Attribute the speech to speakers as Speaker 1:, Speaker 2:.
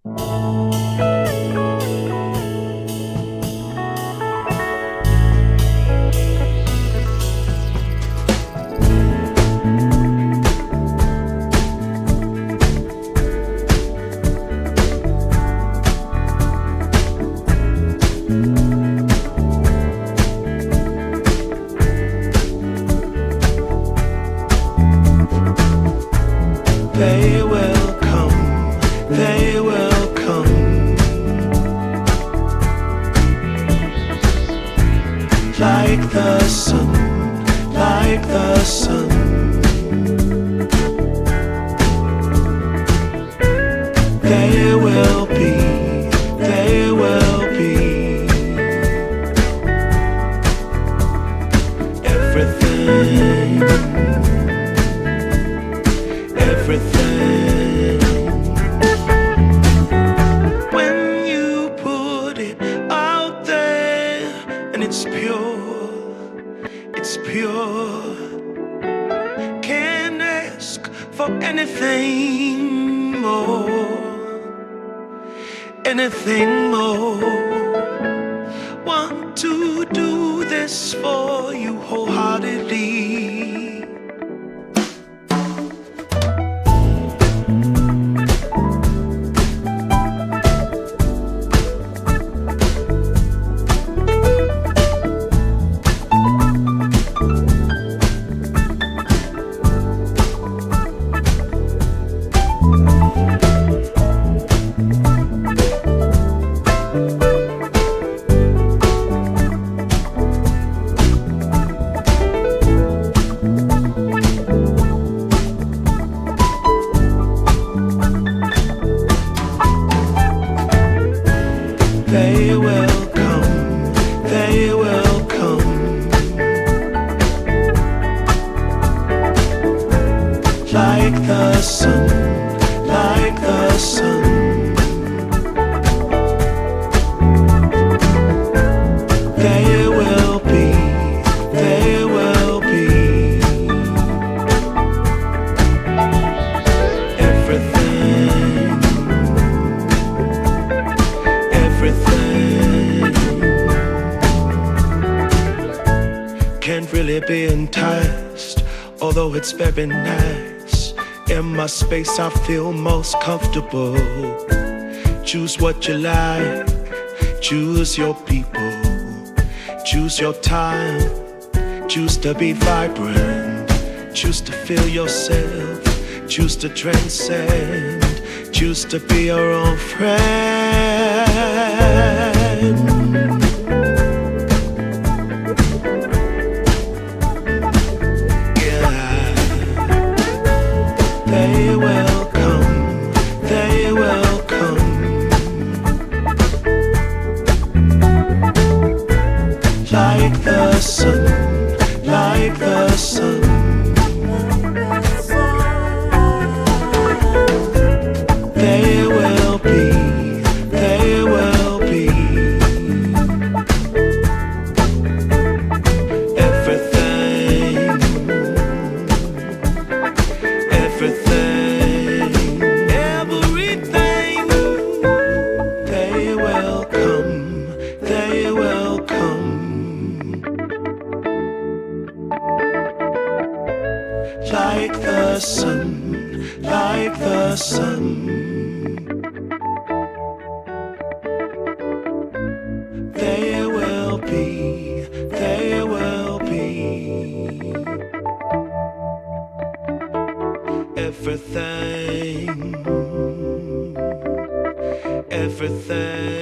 Speaker 1: They will come, they will come, like the sun, like the sun. They will be, they will be everything, everything. When you put it out there and it's pure, can't ask for anything more, anything more. Want to do this for you wholeheartedly. They will come, they will come, like the sun, like the sun. They will be, they will be everything, everything. Can't really be enticed, although it's very nice. In my space I feel most comfortable. Choose what you like, choose your people, choose your time, choose to be vibrant, choose to feel yourself, choose to transcend, choose to be your own friend. Yeah, they will come, they will come, like the sun, like the sun. They will be, they will be everything, everything, everything. They will come, they will come, like the sun, like the sun. They will be, they will be everything, everything.